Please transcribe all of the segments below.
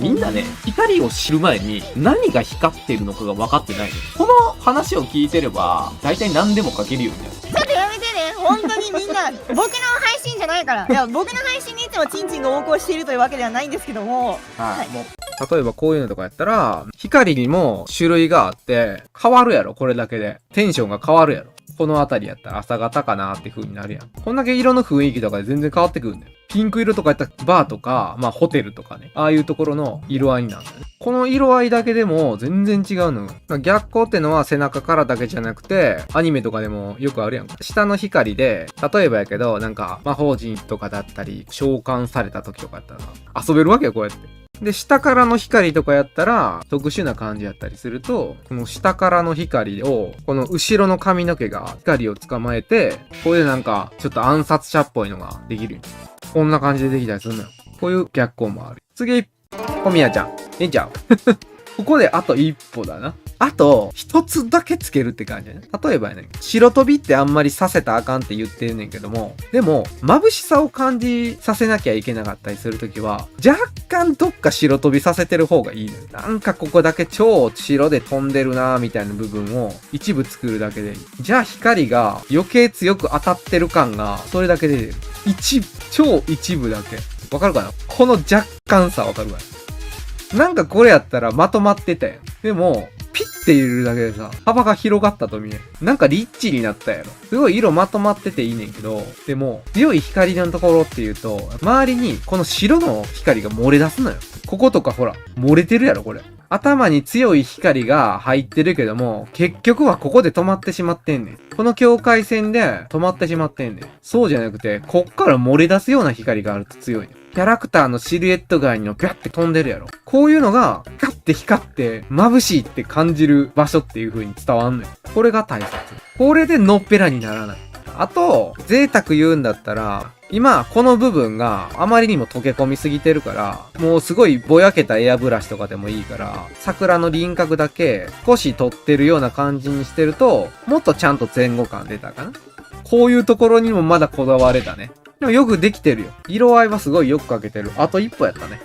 みんなね、光を知る前に何が光ってるのかが分かってないの。この話を聞いてれば、大体何でも書けるようになる。ちょっとやめてね、本当にみんな僕の配信じゃないから。いや、僕の配信にいつもチンチンが横行しているというわけではないんですけども、はい、もう例えばこういうのとかやったら、光にも種類があって、変わるやろ、これだけで。テンションが変わるやろ。この辺りやったら朝方かなって風になるやん。こんだけ色の雰囲気とかで全然変わってくるんだよ。ピンク色とかやったらバーとか、まあホテルとかね。ああいうところの色合いになるんだよね。この色合いだけでも全然違うのよ。逆光ってのは背中からだけじゃなくて、アニメとかでもよくあるやん。下の光で、例えばやけど、なんか魔法陣とかだったり、召喚された時とかやったら遊べるわけよ、こうやって。で、下からの光とかやったら、特殊な感じやったりすると、この下からの光を、この後ろの髪の毛が光を捕まえて、これでなんか、ちょっと暗殺者っぽいのができるよ。こんな感じでできたりするのよ。こういう逆光もある。次、小宮ちゃん。ええんちゃうここであと一歩だな。あと、一つだけつけるって感じね。例えばね、白飛びってあんまりさせたらあかんって言ってんねんけども、でも、眩しさを感じさせなきゃいけなかったりするときは、若干どっか白飛びさせてる方がいいのよ。なんかここだけ超白で飛んでるなーみたいな部分を一部作るだけでいい。じゃあ光が余計強く当たってる感が、それだけで出る。超一部だけ。わかるかな？この若干さわかるかな？なんかこれやったらまとまってたやん。でも、ピッて入れるだけでさ、幅が広がったと見える。なんかリッチになったやろ。すごい色まとまってていいねんけど、でも、強い光のところっていうと、周りにこの白の光が漏れ出すのよ。こことかほら、漏れてるやろ、これ。頭に強い光が入ってるけども、結局はここで止まってしまってんねん。この境界線で止まってしまってんねん。そうじゃなくて、こっから漏れ出すような光があると強いねん。キャラクターのシルエット外にのビャって飛んでるやろ。こういうのが、ピカって光って眩しいって感じる場所っていう風に伝わんのよ。これが大切。これでのっぺらにならない。あと、贅沢言うんだったら、今、この部分があまりにも溶け込みすぎてるから、もうすごいぼやけたエアブラシとかでもいいから、桜の輪郭だけ少し取ってるような感じにしてると、もっとちゃんと前後感出たかな。こういうところにもまだこだわれたね。でもよくできてるよ。色合いはすごいよく描けてる。あと一歩やったね。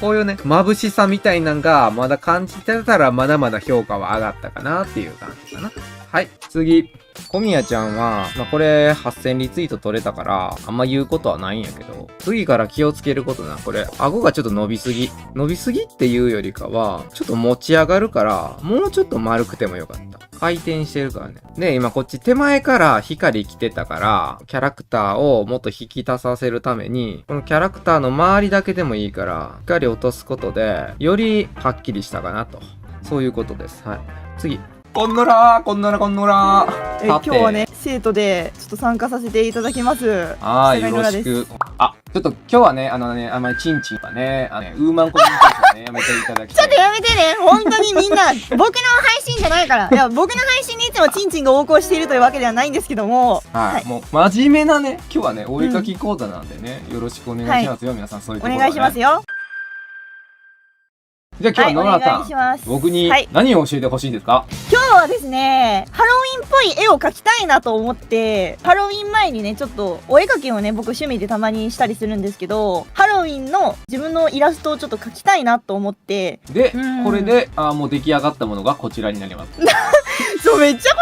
こういうね、眩しさみたいなんがまだ感じてたらまだまだ評価は上がったかなっていう感じかな。はい、次。小宮ちゃんは、まあ、これ8000リツイート取れたから、あんま言うことはないんやけど、次から気をつけることな、これ、顎がちょっと伸びすぎ。伸びすぎっていうよりかは、ちょっと持ち上がるから、もうちょっと丸くてもよかった。回転してるからね。で、今こっち手前から光来てたから、キャラクターをもっと引き出させるために、このキャラクターの周りだけでもいいから、光落とすことで、よりはっきりしたかなと。そういうことです。はい。次。こんのらー、こんのら、こんのらー。今日はね、生徒でちょっと参加させていただきます。はい、よろしく。あ、ちょっと今日はね、あんまりチンチンはね、ウーマンコミュニケーションね、やめていただきたい。ちょっとやめてね、本当にみんな、僕の配信じゃないから。いや、僕の配信にいつもチンチンが横行しているというわけではないんですけども。はい、もう真面目なね、今日はね、お絵かき講座なんでね、よろしくお願いしますよ、皆さん、そういうところ、ね。お願いしますよ。じゃあ今日は野村さん、僕に何を教えてほしいんですか？今日はですね、ハロウィンっぽい絵を描きたいなと思って、ハロウィン前にね、ちょっとお絵描きをね、僕趣味でたまにしたりするんですけど、ハロウィンの自分のイラストをちょっと描きたいなと思って。で、これで、もう出来上がったものがこちらになります。そう、めっちゃ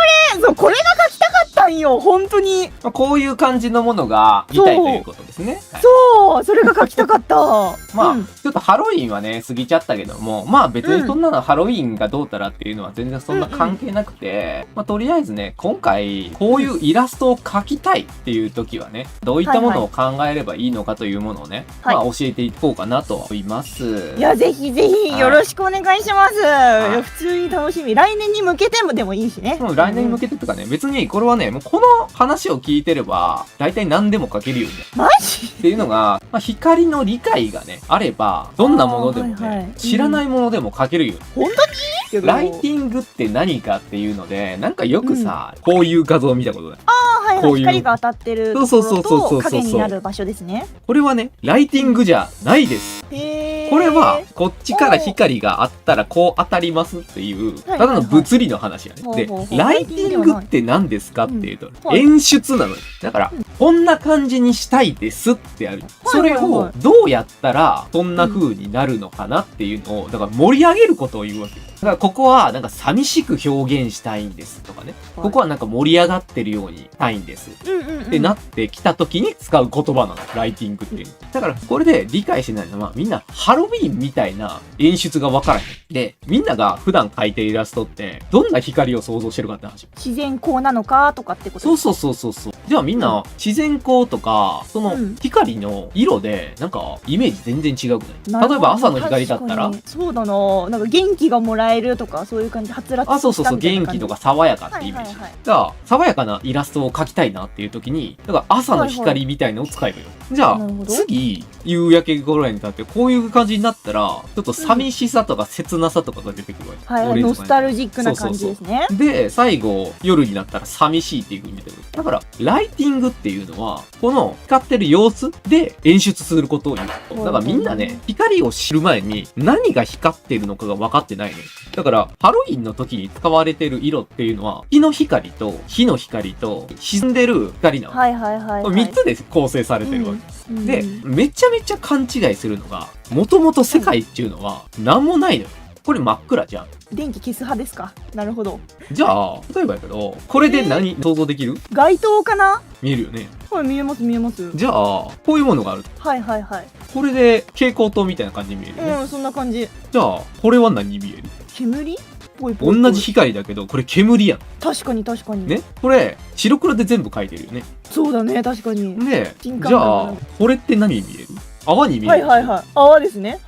これが描きたかったんよ、本当に。こういう感じのものが見たいということですね。そう、それが描きたかった。まあ、ちょっとハロウィンはね、過ぎちゃったけども、まあ別にそんなのハロウィンがどうたらっていうのは全然そんな関係なくて、まあとりあえずね、今回、こういうイラストを描きたいっていう時はね、どういったものを考えればいいのかというものをね、まあ教えていこうかなと思います。いや、ぜひぜひよろしくお願いします。いや、普通に楽しみ。来年に向けてもでもいいしね。来年に向けてとかね、別にこれはね、もうこの話を聞いてれば、大体何でも描けるようになる。マジっていうのが、まあ、光の理解がね、あれば、どんなものでもね、知らないものでも描けるよ。本当に？ライティングって何かっていうので、なんかよくさ、こういう画像を見たことない？はいこういう。光が当たってるところと影になる場所ですね。これはね、ライティングじゃないです。これは、こっちから光があったらこう当たりますっていう、ただの物理の話やね。で、ライティングって何ですかっていうと、演出なのよ。だから、こんな感じにしたいですってある。それをどうやったらそんな風になるのかなっていうのを、だから盛り上げることを言うわけよ。だからここはなんか寂しく表現したいんですとかね。ここはなんか盛り上がってるようにしたいんです。ってなってきた時に使う言葉なの。ライティングっていう。だからこれで理解してないのはみんなハロウィーンみたいな演出が分からへん。で、みんなが普段描いてるイラストってどんな光を想像してるかって話。自然光なのかとかってことそう。じゃあみんな自然光とか、その光の色でなんかイメージ全然違うくない？例えば朝の光だったらそうだな、なんか元気がもらえるとかそういう感じ、はつらつとしたみたいな感じ。元気とか爽やかってイメージ。だから爽やかなイラストを描きたいなっていう時に、だから朝の光みたいのを使えるよ。じゃあ次夕焼けぐらいになってこういう感じになったらちょっと寂しさとか切なさとかが出てくるわけ。ノスタルジックな感じですね。で最後夜になったら寂しいっていう風に出てくる。だからライティングっていうのはこの光ってる様子で演出することを言う。だからみんなね、光を知る前に何が光ってるのかが分かってないね。だからハロウィンの時に使われてる色っていうのは日の光と火の光と沈んでる光なの。3つで構成されてるわけ。で、めちゃめちゃ勘違いするのが、もともと世界っていうのは何もないのよ。これ真っ暗じゃん。電気消す派ですか？なるほど。じゃあ、例えばやけど、これで何想像できる？街灯かな？見えるよね。はい、見えます見えます。じゃあ、こういうものがある。これで蛍光灯みたいな感じに見えるよね。そんな感じ。じゃあ、これは何に見える？煙？同じ光だけど、これ煙やん。確かに。ね、これ、白黒で全部描いてるよね。そうだね、確かに。ね、じゃあ、これって何に見える？泡に見える。泡ですね。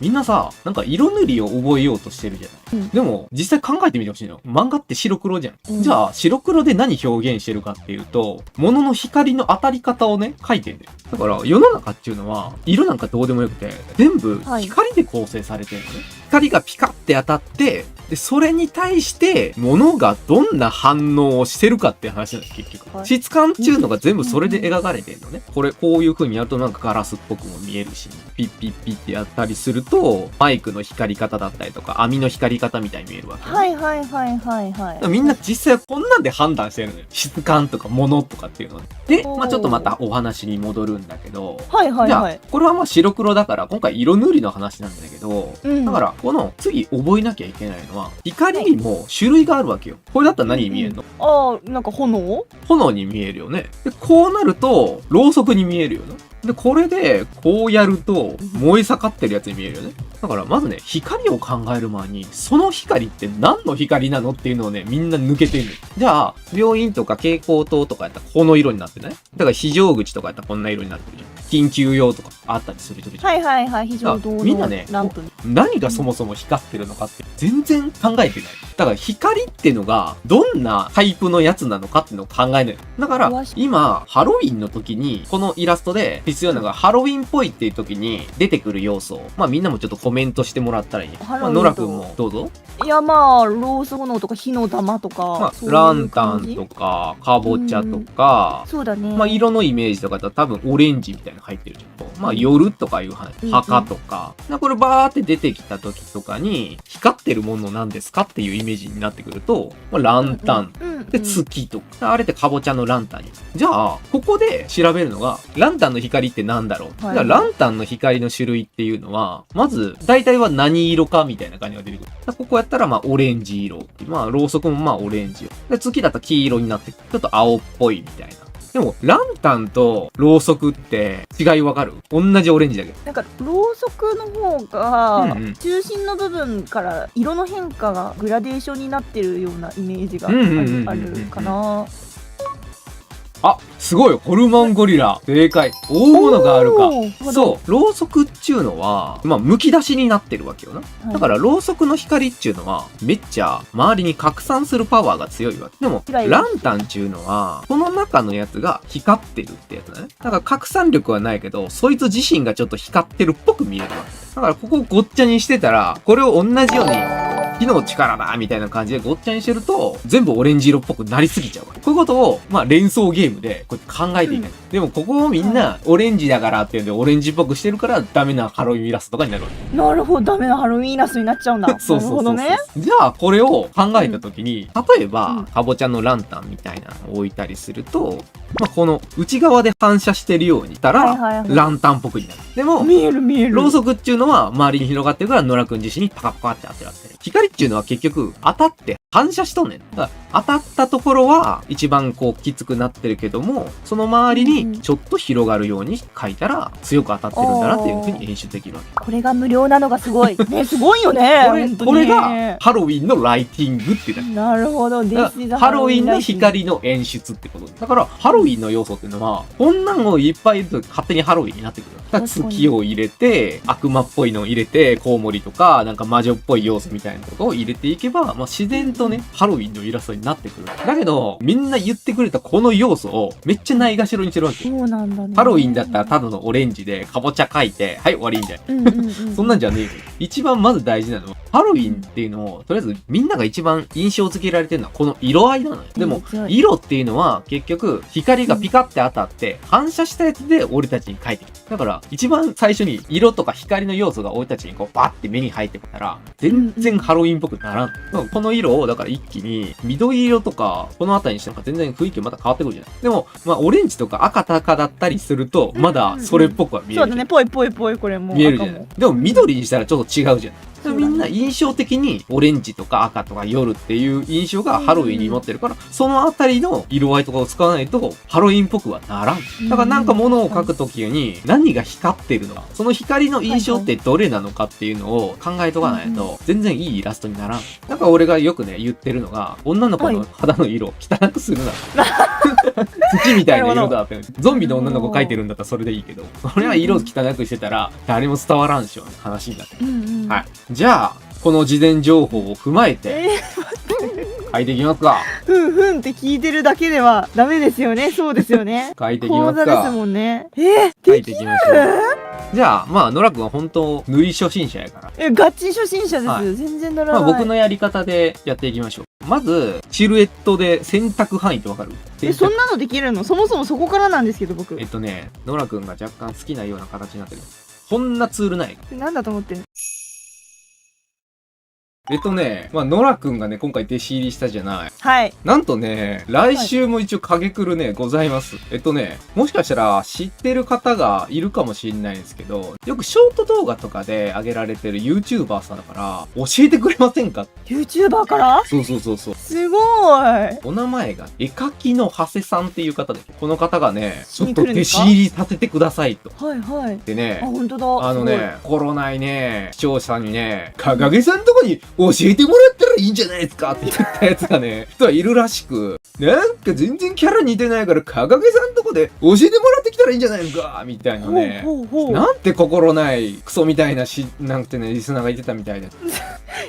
みんなさ、なんか色塗りを覚えようとしてるじゃない。でも、実際考えてみてほしいのよ。漫画って白黒じゃん。じゃあ、白黒で何表現してるかっていうと、物の光の当たり方をね、描いてんだよ。だから、世の中っていうのは、色なんかどうでもよくて、全部光で構成されてるのね。光がピカって当たって、で、それに対して、物がどんな反応をしてるかっていう話なんです、結局。質感っていうのが全部それで描かれてるのね。これ、こういう風にやるとなんかガラスっぽくも見えるし、ピッピッピッってやったりすると、マイクの光り方だったりとか、網の光り方みたいに見えるわけ、ね。みんな実際はこんなんで判断してるのよ。質感とか物とかっていうので。で、ちょっとまたお話に戻るんだけど、じゃあ、これは白黒だから、今回色塗りの話なんだけど、だから、この次覚えなきゃいけないのは、光にも種類があるわけよ。これだったら何に見えるの？なんか炎に見えるよね。で、こうなると、ろうそくに見えるよね。で、これで、こうやると、燃え盛ってるやつに見えるよね。だから、まずね、光を考える前に、その光って何の光なのっていうのをね、みんな抜けてる。じゃあ、病院とか蛍光灯とかやったらこの色になってない？だから非常口とかやったらこんな色になってるじゃん。緊急用とかあったりするじゃん。非常灯のみんなね、何がそもそも光ってるのかって全然考えてない。だから光っていうのがどんなタイプのやつなのかっていうのを考えない。だから、今、ハロウィンの時に、このイラストで必要なのがハロウィンっぽいっていう時に出てくる要素。みんなもちょっとコメントしてもらったらいいね。ノラくんもどうぞ。いや、ろうそくのとか火の玉とか、ランタンとか、かぼちゃとか、そうだね。色のイメージとかだったら多分オレンジみたいなの入ってるじゃん。夜とかいう話、墓とか。これバーって出てきた時とかに、光ってるものなんですかっていうイメージになってくると、ランタン。で、月とか。あれってかぼちゃのランタンに。じゃあ、ここで調べるのが、ランタンの光って何だろう。じゃあ、ランタンの光の種類っていうのは、まず、大体は何色かみたいな感じが出てくる。ここやったら、オレンジ色。ろうそくもオレンジ色。で、月だったら黄色になってくる。ちょっと青っぽいみたいな。でも、ランタンとろうそくって違いわかる？同じオレンジだけど。なんか、ろうそくの方が、中心の部分から色の変化がグラデーションになってるようなイメージがあるかな。あ、すごい、ホルモンゴリラ。正解。大物があるか。そう、ろうそくっちゅうのは、剥き出しになってるわけよな。だから、ろうそくの光っちゅうのは、めっちゃ周りに拡散するパワーが強いわけ。でも、ランタンっちゅうのは、この中のやつが光ってるってやつだね。だから、拡散力はないけど、そいつ自身がちょっと光ってるっぽく見えるわけ。だから、ここをごっちゃにしてたら、これを同じように、火の力だみたいな感じでごっちゃにしてると、全部オレンジ色っぽくなりすぎちゃうから。こういうことを、まあ連想ゲームでこうやって考えていない。でもここをみんなオレンジだからっていうんでオレンジっぽくしてるからダメなハロウィンイラストとかになるわけ。なるほど、ダメなハロウィンイラストになっちゃうんだ。そうそうそうそう。なるほどね。じゃあこれを考えたときに、例えば、かぼちゃのランタンみたいなのを置いたりすると、まあこの内側で反射してるようにしたら、ランタンっぽくになる。でも、見える見える。ろうそくっていうのは周りに広がってるから野良くん自身にパカパカって当てられてる。光っていうのは結局当たって反射しとんねん。だから当たったところは一番こうきつくなってるけども、その周りにちょっと広がるように描いたら強く当たってるんだなっていう風に演出できるわけ。これが無料なのがすごい。ね、すごいよね。これがハロウィンのライティングってだけ。なるほど。ハロウィンの光の演出ってこと。だからハロウィンの要素っていうのは、こんなんをいっぱいいると勝手にハロウィンになってくる。だから月を入れて、悪魔っぽいのを入れて、コウモリとか、なんか魔女っぽい要素みたいなとこを入れていけば、まあ自然とね、ハロウィンのイラストになってくる。だけど、みんな言ってくれたこの要素をめっちゃないがしろにしてるわけ。そうなんだね。ハロウィンだったらただのオレンジで、かぼちゃ描いて、はい、終わりみたいな。そんなんじゃねえよ。一番まず大事なのは、ハロウィンっていうのを、とりあえずみんなが一番印象付けられてるのはこの色合いなのよ。でも、色っていうのは結局、光がピカって当たって、反射したやつで俺たちに描いてきた。だから、一番最初に色とか光の要素が俺たちにこうバッて目に入ってきたら、全然ハロウィンっぽくならん。この色を、だから一気に、緑色とか、この辺りにしても全然雰囲気また変わってくるじゃない。でも、まあ、オレンジとか赤とかだったりすると、まだそれっぽくは見える。そうだね、ぽいぽいぽい、これも。見えるじゃない。でも緑にしたらちょっと違うじゃん。みんな印象的にオレンジとか赤とか夜っていう印象がハロウィンに持ってるから、そのあたりの色合いとかを使わないとハロウィンっぽくはならん。だからなんか物を描くときに何が光ってるのか、その光の印象ってどれなのかっていうのを考えとかないと全然いいイラストにならん。だから俺がよくね言ってるのが、女の子の肌の色を汚くするな。土みたいな色だって。ゾンビの女の子描いてるんだったらそれでいいけど、これは色を汚くしてたら誰も伝わらんしような話になってる。はい。じゃあ、この事前情報を踏まえて、書いていきますか。ふんふんって聞いてるだけではダメですよね。そうですよね。書いていきますか。講座ですもんね。書いていきましょう。じゃあ、まあ、野良くんは本当、塗り初心者やから。ガチ初心者です。はい、全然塗らない。まあ、僕のやり方でやっていきましょう。まず、シルエットで選択範囲ってわかる？そんなのできるの？そもそもそこからなんですけど、僕。野良くんが若干好きなような形になってる。こんなツールない。なんだと思ってんの？まあ、野良くんがね、今回弟子入りしたじゃない。はい。なんとね、来週も一応影くるね、ございます。もしかしたら知ってる方がいるかもしれないんですけど、よくショート動画とかで上げられてる YouTuber さんだから、教えてくれませんか？ YouTuber から？そうそうそうそう。すごい。お名前が、絵描きの長谷さんっていう方で、この方がね、ちょっと弟子入りさせてくださいと。はいはい。でね、あ、本当だ。心ないね、視聴者にね、かがげさんとこに教えてもらったらいいんじゃないですかって言ったやつがね、人はいるらしく、なんか全然キャラ似てないから、かがげさんとこで教えてもらってきたらいいんじゃないのかみたいなね。なんて心ないクソみたいななんてね、リスナーが言ってたみたいで。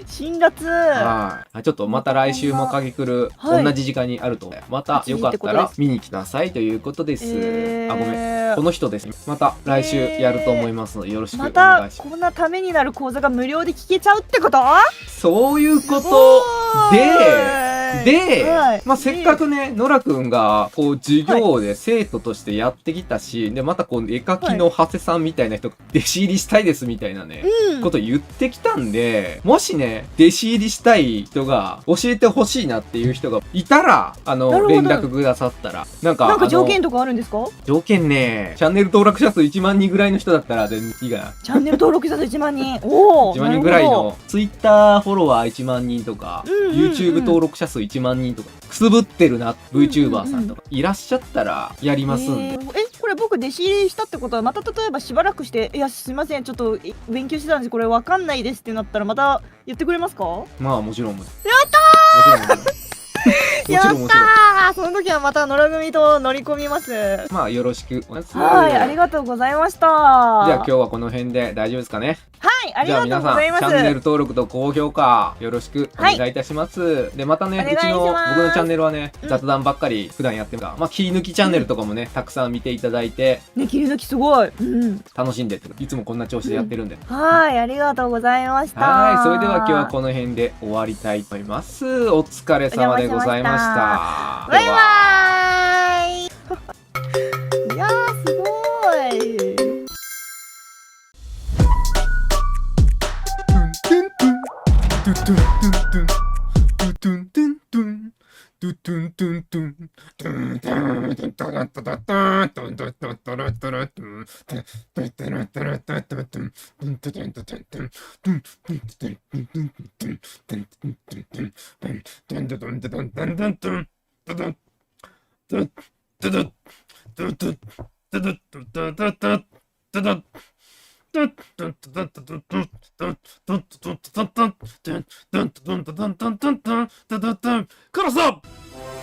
辛辣。はい。ちょっとまた来週も影くる、同じ時間にあると、またよかったら見に来なさいということです。あ、ごめん。この人です。また来週やると思いますので、よろしくお願いします。また、こんなためになる講座が無料で聞けちゃうってこと？そういうことで、まあ、せっかくね、野良くんが、こう、授業で生徒としてやってきたし、で、またこう、絵描きの長谷さんみたいな人が弟子入りしたいですみたいなね、こと言ってきたんで、もしね、弟子入りしたい人が、教えてほしいなっていう人がいたら、連絡くださったら、なんか条件とかあるんですか？条件ね、チャンネル登録者数1万人ぐらいの人だったら、いいかな。チャンネル登録者数1万人。おー。1万人ぐらいの、Twitter フォロワー1万人とか、YouTube 登録者数1万人とか、くすぶってるな、VTuber さんとか、いらっしゃったらやりますんで。これ僕弟子入りしたってことは、また例えばしばらくして、いや、すいません、ちょっと勉強してたんです、これわかんないですってなったら、また言ってくれますか？まあ、もちろん。やったーやったー！その時はまた野良組と乗り込みます。まあ、よろしくお願いします。はい、ありがとうございました。じゃあ今日はこの辺で大丈夫ですかね？はい、はい、ありがとうございます。じゃあ皆さん、チャンネル登録と高評価よろしくお願いいたします。で、またね、お願いします僕のチャンネルはね、うん雑談ばっかり普段やってるから、まあ、切り抜きチャンネルとかもね、たくさん見ていただいて、ね、切り抜きすごい。うん。楽しんでって、いつもこんな調子でやってるんで。はい、ありがとうございました。はい、それでは今日はこの辺で終わりたいと思います。お疲れ様でございました。バイバではーイ。いやー、すごい。殺そう